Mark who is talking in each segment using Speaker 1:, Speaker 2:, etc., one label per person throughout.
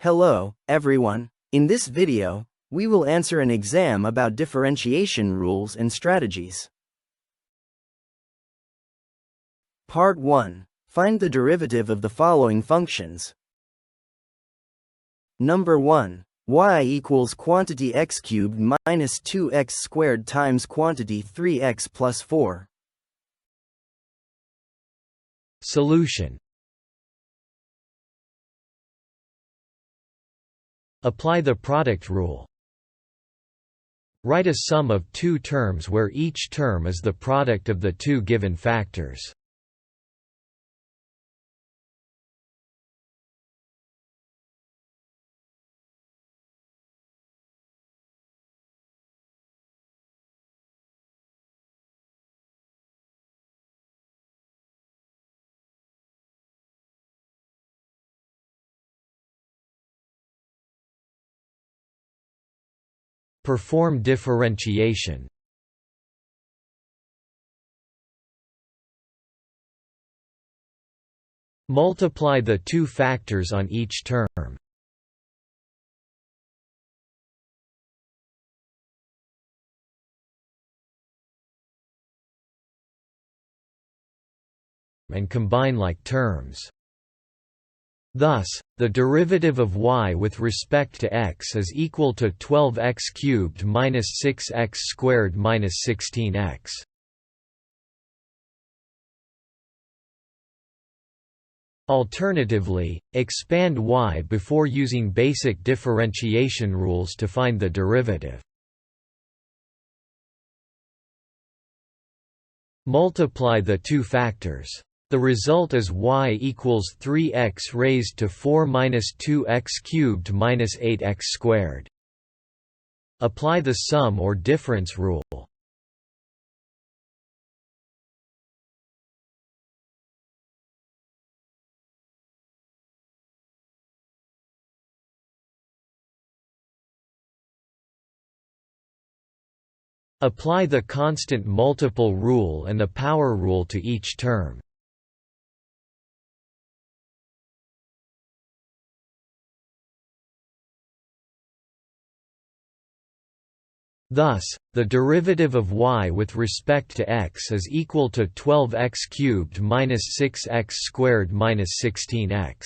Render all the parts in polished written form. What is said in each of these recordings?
Speaker 1: Hello, everyone. In this video, we will answer an exam about differentiation rules and strategies. Part 1. Find the derivative of the following functions. Number 1. Y equals quantity x cubed minus 2x squared times quantity 3x plus 4.
Speaker 2: Solution. Apply the product rule. Write a sum of two terms where each term is the product of the two given factors. Perform differentiation. Multiply the two factors on each term. And combine like terms. Thus, the derivative of y with respect to x is equal to 12x cubed minus 6x squared minus 16x. Alternatively, expand y before using basic differentiation rules to find the derivative. Multiply the two factors. The result is y equals 3x raised to 4 minus 2x cubed minus 8x squared. Apply the sum or difference rule. Apply the constant multiple rule and the power rule to each term. Thus, the derivative of y with respect to x is equal to 12x cubed minus 6x squared minus 16x.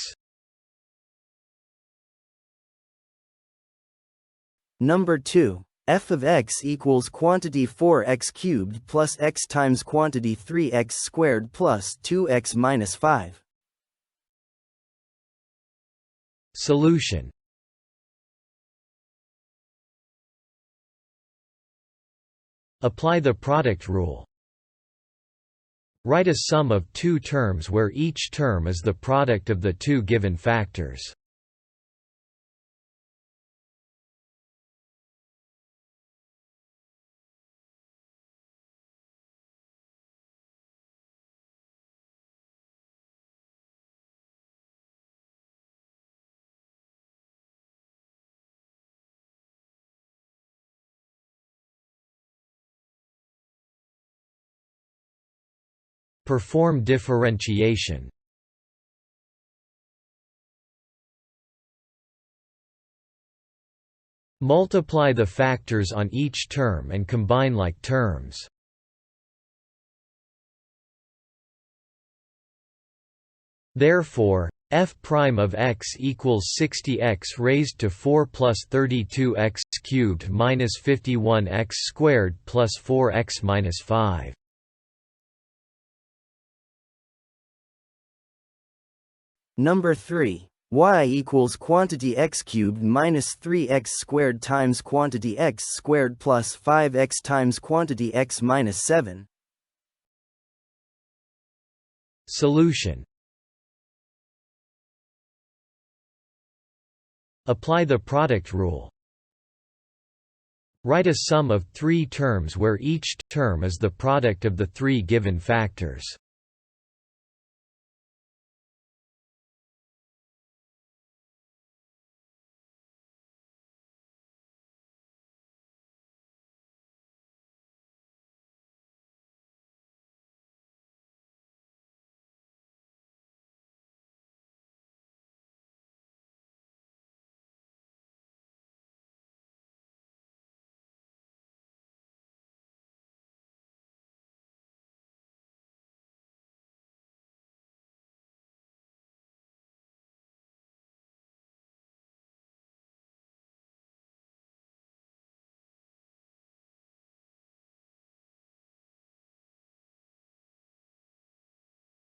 Speaker 1: Number 2. F of x equals quantity 4x cubed plus x times quantity 3x squared plus 2x minus 5.
Speaker 2: Solution. Apply the product rule. Write a sum of two terms where each term is the product of the two given factors. Perform differentiation. Multiply the factors on each term and combine like terms. Therefore, f prime of x equals 60x raised to 4 plus 32x cubed minus 51x squared plus 4x minus 5.
Speaker 1: Number 3. Y equals quantity x cubed minus 3x squared times quantity x squared plus 5x times quantity x minus 7.
Speaker 2: Solution. Apply the product rule. Write a sum of three terms where each term is the product of the three given factors.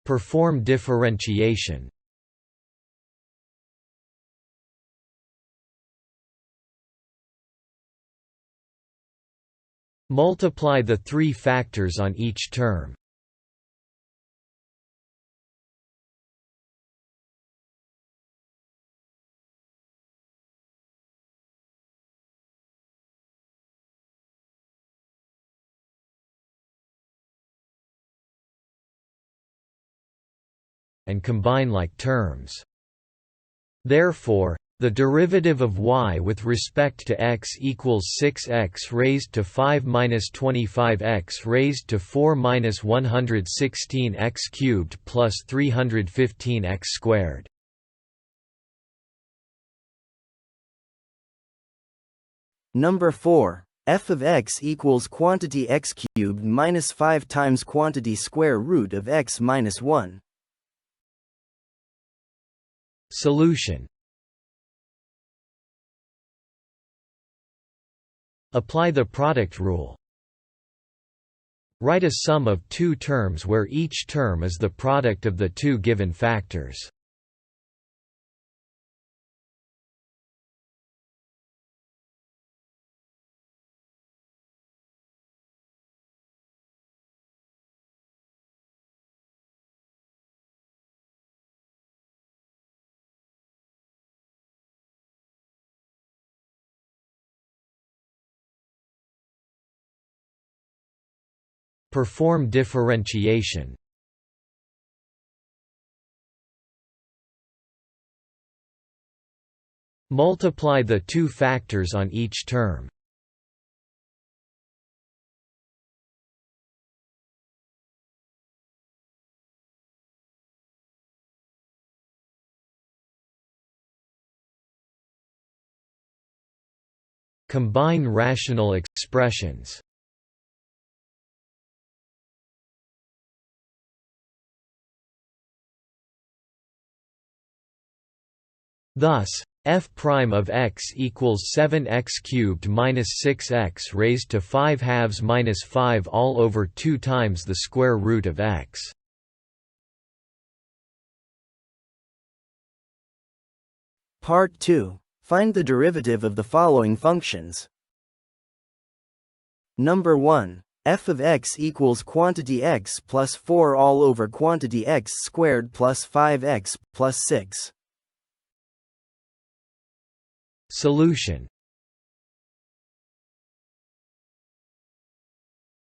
Speaker 2: Perform differentiation. Multiply the three factors on each term. And combine like terms. Therefore, the derivative of y with respect to x equals 6x raised to 5 minus 25x raised to 4 minus 116x cubed plus 315x squared.
Speaker 1: Number 4. F of x equals quantity x cubed minus 5 times quantity square root of x minus 1.
Speaker 2: Solution. Apply the product rule. Write a sum of two terms where each term is the product of the two given factors. Perform differentiation. Multiply the two factors on each term. Combine rational expressions. Thus, f prime of x equals 7x cubed minus 6x raised to 5 halves minus 5 all over 2 times the square root of x.
Speaker 1: Part 2. Find the derivative of the following functions. Number 1. F of x equals quantity x plus 4 all over quantity x squared plus 5x plus 6.
Speaker 2: Solution.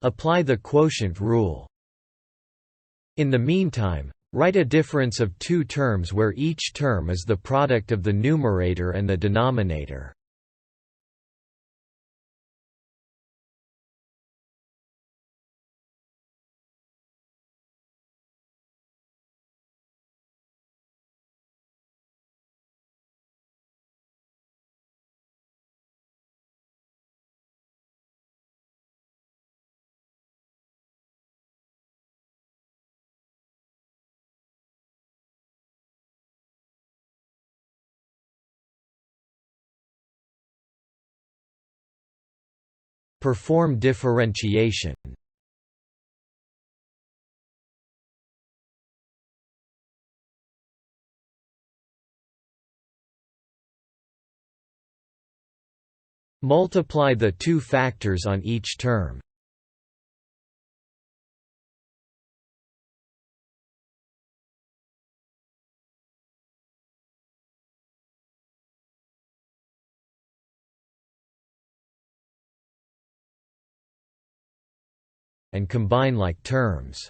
Speaker 2: Apply the quotient rule. In the meantime, write a difference of two terms where each term is the product of the numerator and the denominator. Perform differentiation. Multiply the two factors on each term. And combine like terms.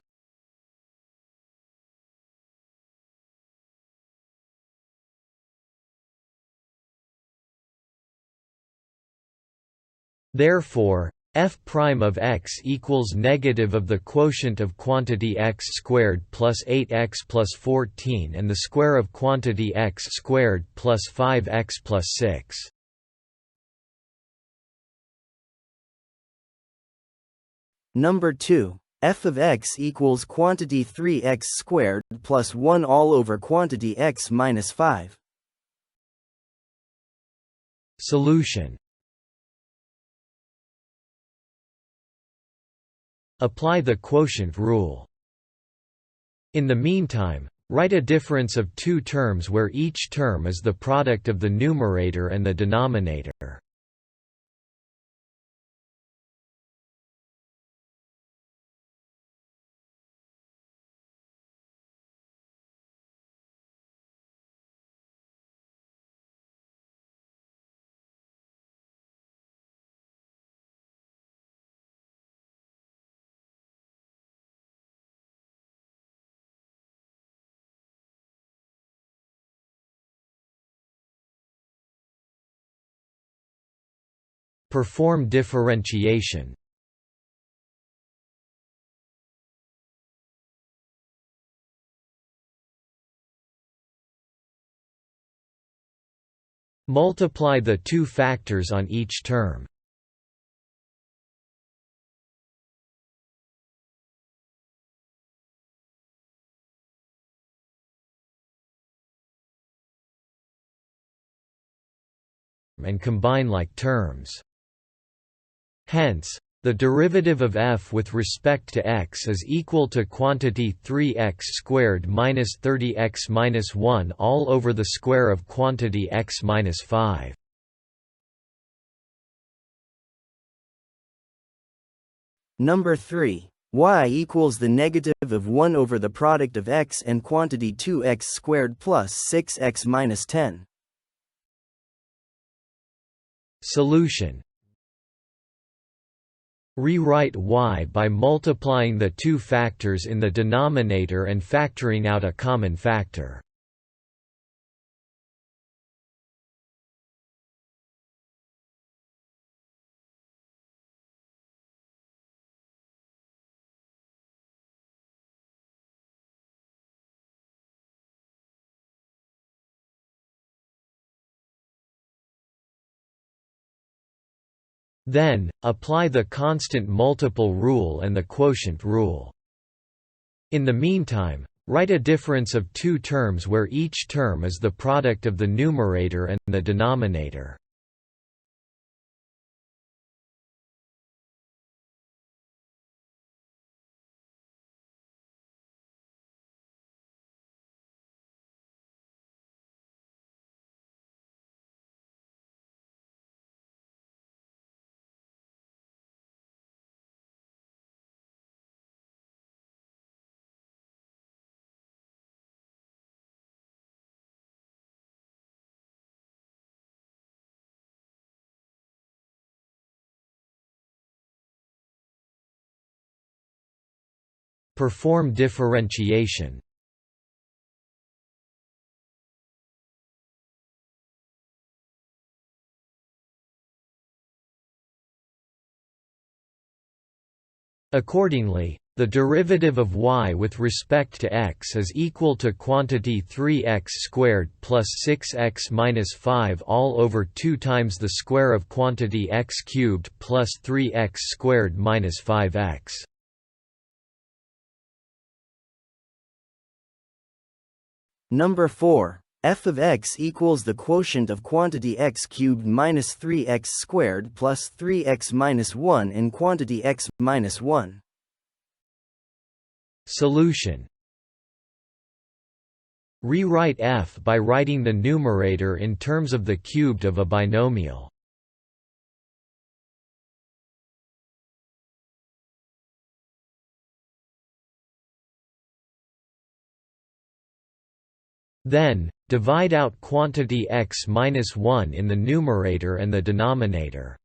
Speaker 2: Therefore, f prime of x equals negative of the quotient of quantity x squared plus 8x plus 14 and the square of quantity x squared plus 5x plus 6.
Speaker 1: Number 2. F of x equals quantity 3x squared plus 1 all over quantity x minus 5.
Speaker 2: Solution. Apply the quotient rule. In the meantime, write a difference of two terms where each term is the product of the numerator and the denominator. Perform differentiation. Multiply the two factors on each term. And combine like terms. Hence, the derivative of f with respect to x is equal to quantity 3x squared minus 30x minus 1 all over the square of quantity x minus 5.
Speaker 1: Number 3. Y equals the negative of 1 over the product of x and quantity 2x squared plus 6x minus 10.
Speaker 2: Solution. Rewrite y by multiplying the two factors in the denominator and factoring out a common factor. Then, apply the constant multiple rule and the quotient rule. In the meantime, write a difference of two terms where each term is the product of the numerator and the denominator. Perform differentiation. Accordingly, the derivative of y with respect to x is equal to quantity 3x squared plus 6x minus 5 all over 2 times the square of quantity x cubed plus 3x squared minus 5x.
Speaker 1: Number 4. F of x equals the quotient of quantity x cubed minus 3x squared plus 3x minus 1 and quantity x minus 1.
Speaker 2: Solution. Rewrite f by writing the numerator in terms of the cubed of a binomial. Then, divide out quantity x minus 1 in the numerator and the denominator.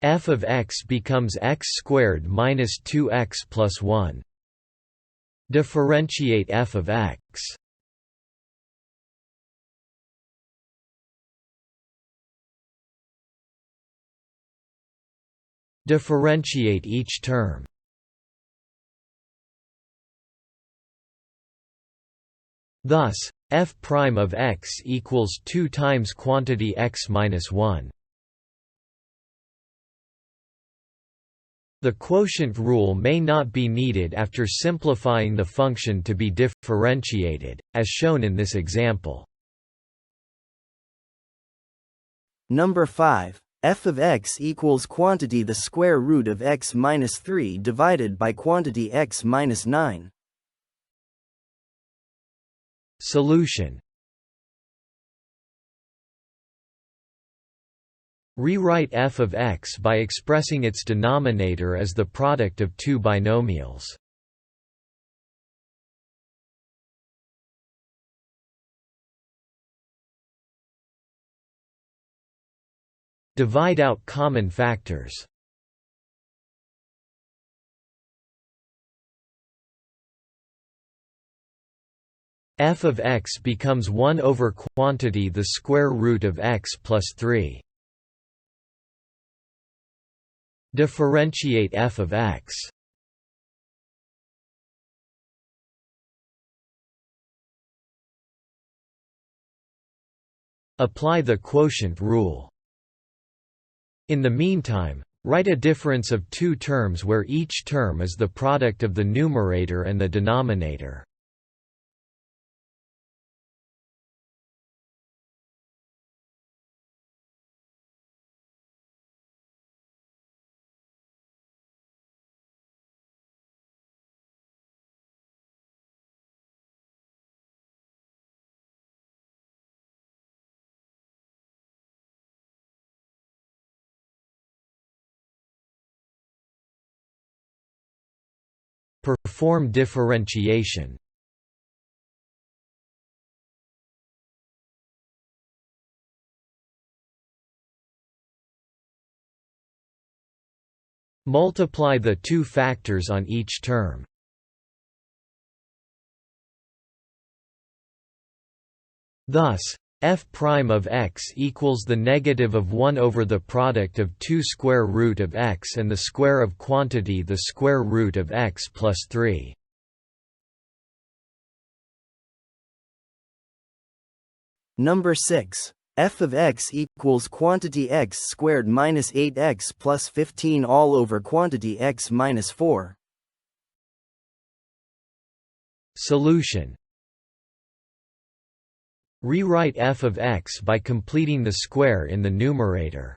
Speaker 2: F of x becomes x squared minus 2x plus 1. Differentiate f of x. Differentiate each term. Thus, f prime of x equals 2 times quantity x minus 1. The quotient rule may not be needed after simplifying the function to be differentiated, as shown in this example.
Speaker 1: Number 5. f of x equals quantity the square root of x minus 3 divided by quantity x minus 9.
Speaker 2: Solution. Rewrite f of x by expressing its denominator as the product of two binomials. Divide out common factors. F of x becomes 1 over quantity the square root of x plus 3. Differentiate f of x. Apply the quotient rule. In the meantime, write a difference of two terms where each term is the product of the numerator and the denominator. Perform differentiation. Multiply the two factors on each term. Thus, f prime of x equals the negative of 1 over the product of 2 square root of x and the square of quantity the square root of x plus 3.
Speaker 1: Number 6. F of x equals quantity x squared minus 8x plus 15 all over quantity x minus 4.
Speaker 2: Solution. Rewrite f of x by completing the square in the numerator.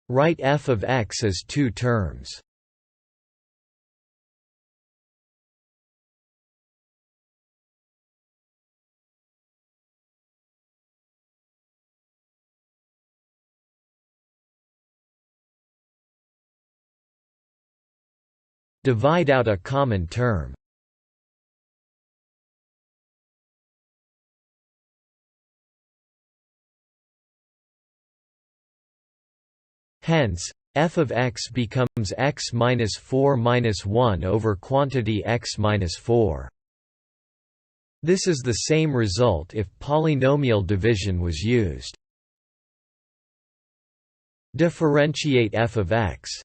Speaker 2: Write f of x as two terms. Divide out a common term. Hence, f of x becomes x minus 4 minus 1 over quantity x minus 4. This is the same result if polynomial division was used. Differentiate f of x.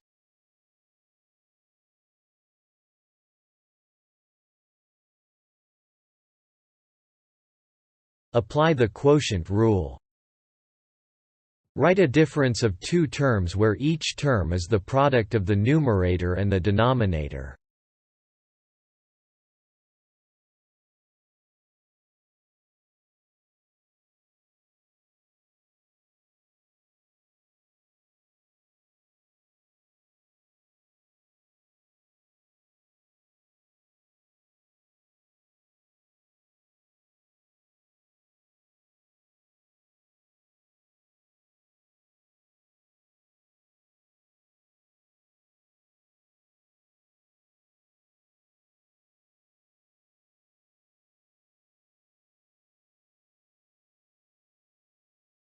Speaker 2: Apply the quotient rule. Write a difference of two terms where each term is the product of the numerator and the denominator.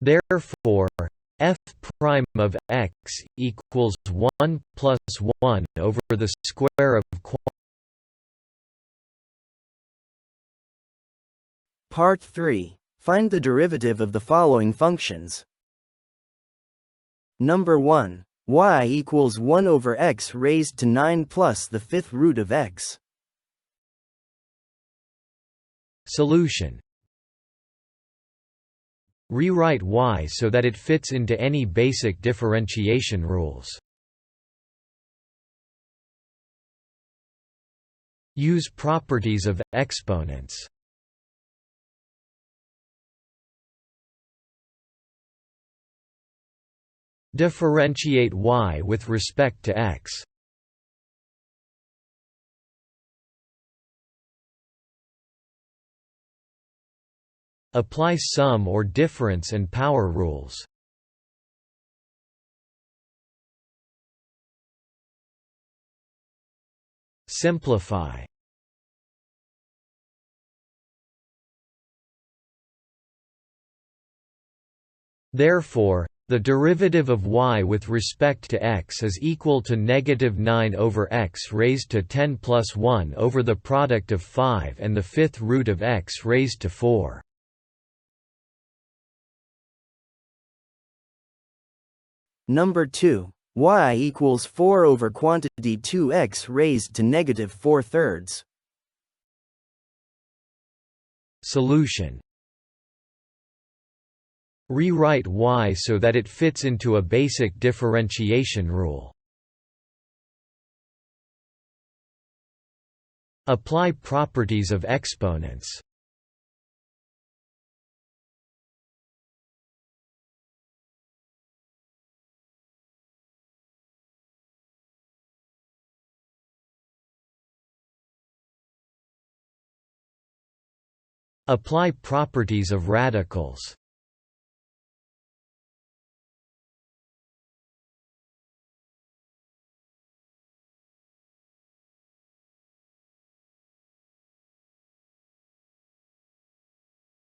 Speaker 2: Therefore, f prime of x equals 1 plus 1 over the square of
Speaker 1: Part 3. Find the derivative of the following functions. Number 1. Y equals 1 over x raised to 9 plus the fifth root of x.
Speaker 2: Solution. Rewrite y so that it fits into any basic differentiation rules. Use properties of exponents. Differentiate y with respect to x. Apply sum or difference and power rules. Simplify. Therefore, the derivative of y with respect to x is equal to -9 over x raised to 10 plus 1 over the product of 5 and the fifth root of x raised to 4.
Speaker 1: Number 2. Y equals 4 over quantity 2x raised to -4/3.
Speaker 2: Solution. Rewrite y so that it fits into a basic differentiation rule. Apply properties of exponents. Apply properties of radicals.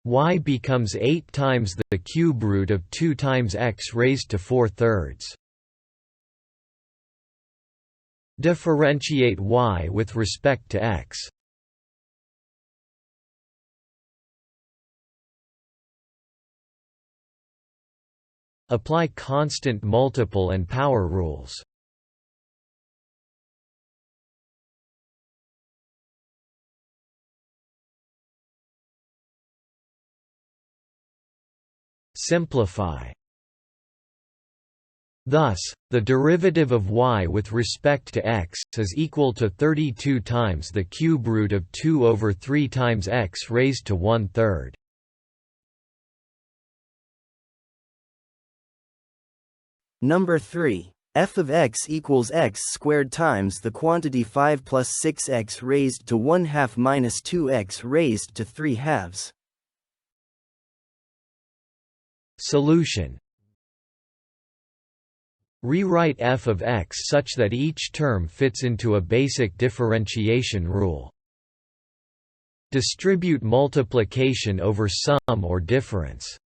Speaker 2: Y becomes 8 times the cube root of 2 times x raised to 4/3. Differentiate y with respect to x. Apply constant multiple and power rules. Simplify. Thus, the derivative of y with respect to x is equal to 32 times the cube root of 2 over 3 times x raised to 1/3.
Speaker 1: Number 3. F of x equals x squared times the quantity 5 plus 6x raised to 1/2 minus 2x raised to 3/2.
Speaker 2: Solution. Rewrite f of x such that each term fits into a basic differentiation rule. Distribute multiplication over sum or difference.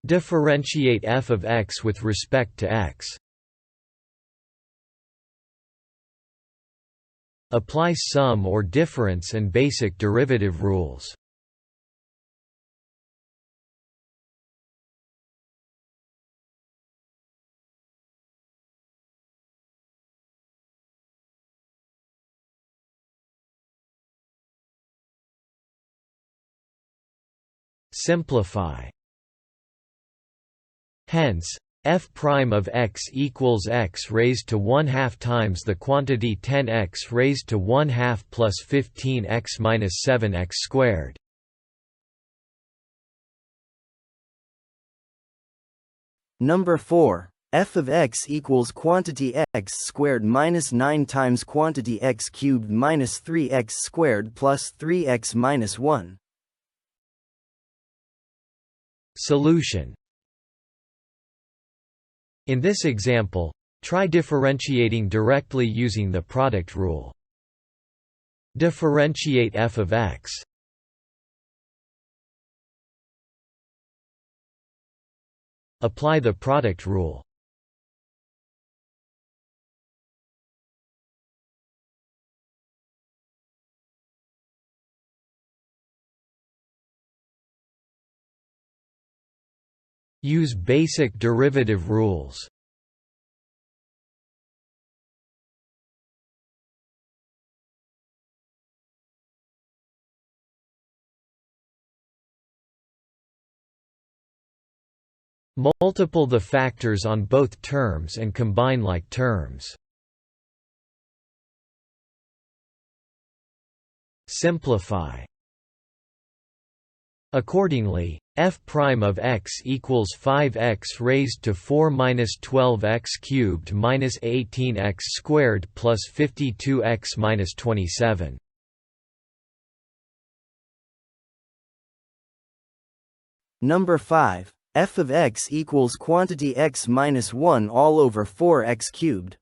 Speaker 2: Differentiate f of x with respect to x. Apply sum or difference and basic derivative rules. Simplify. Hence, f prime of x equals x raised to 1/2 times the quantity 10x raised to 1/2 plus 15x minus 7x squared.
Speaker 1: Number 4. F of x equals quantity x squared minus 9 times quantity x cubed minus 3x squared plus 3x minus 1.
Speaker 2: Solution. In this example, try differentiating directly using the product rule. Differentiate f of x. Apply the product rule. Use basic derivative rules. Multiple the factors on both terms and combine like terms. Simplify. Accordingly, f prime of x equals 5x raised to 4 minus 12x cubed minus 18x squared plus 52x minus 27.
Speaker 1: Number 5. F of x equals quantity x minus 1 all over 4x cubed.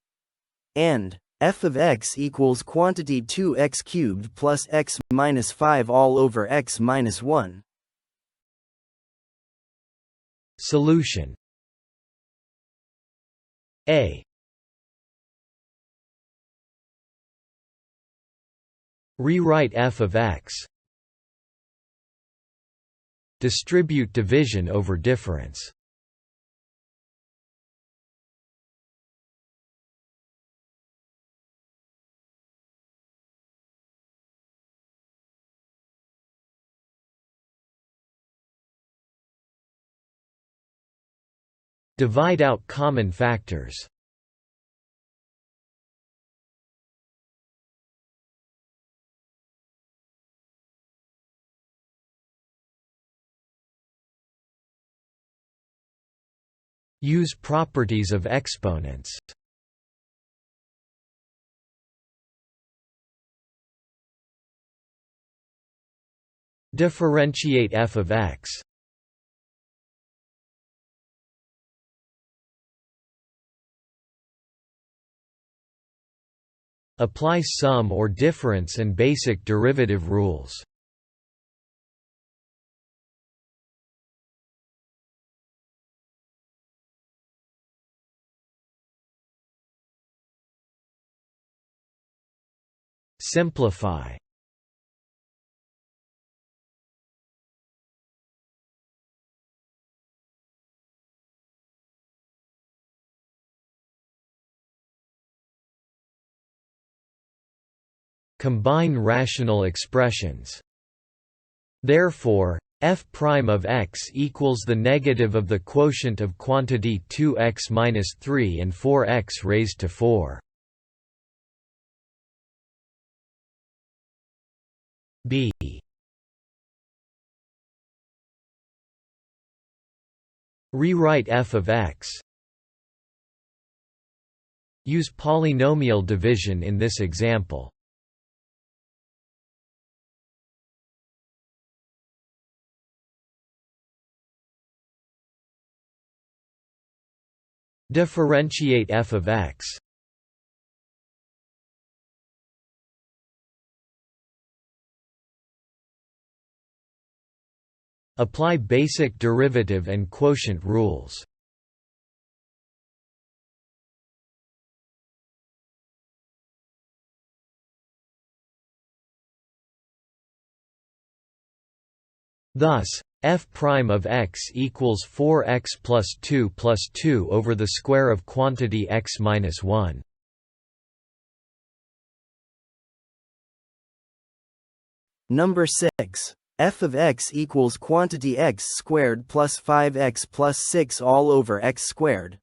Speaker 1: And f of x equals quantity 2x cubed plus x minus 5 all over x minus 1.
Speaker 2: Solution. A. Rewrite f of x. Distribute division over difference. Divide out common factors. Use properties of exponents. Differentiate f of x. Apply sum or difference and basic derivative rules. Simplify. Combine rational expressions. Therefore, f prime of x equals the negative of the quotient of quantity 2x minus 3 and 4x raised to 4. B. Rewrite f of x. Use polynomial division in this example. Differentiate f of x. Apply basic derivative and quotient rules. Thus, f prime of x equals 4x plus 2 plus 2 over the square of quantity x minus 1.
Speaker 1: Number 6. F of x equals quantity x squared plus 5x plus 6 all over x squared.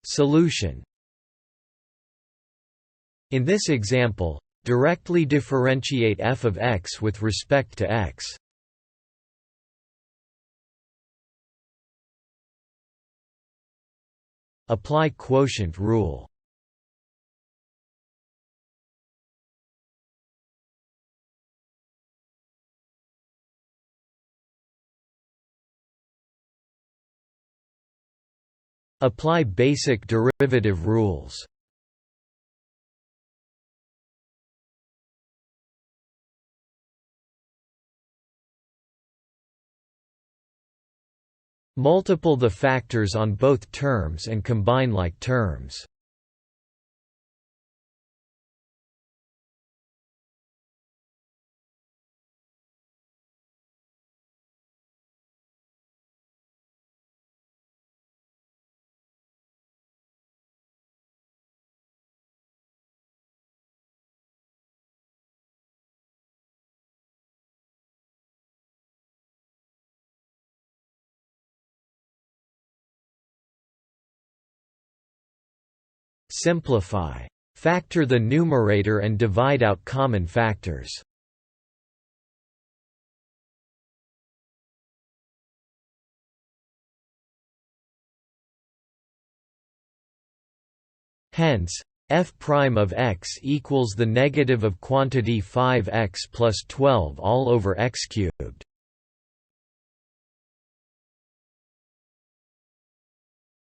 Speaker 2: Solution. In this example, directly differentiate f of x with respect to x. Apply quotient rule. Apply basic derivative rules. Multiple the factors on both terms and combine like terms. Simplify. Factor the numerator and divide out common factors. Hence, f prime of x equals the negative of quantity 5x plus 12 all over x cubed.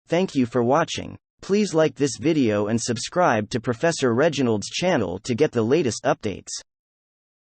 Speaker 1: Thank you for watching. Please like this video and subscribe to Professor Reginald's channel to get the latest updates.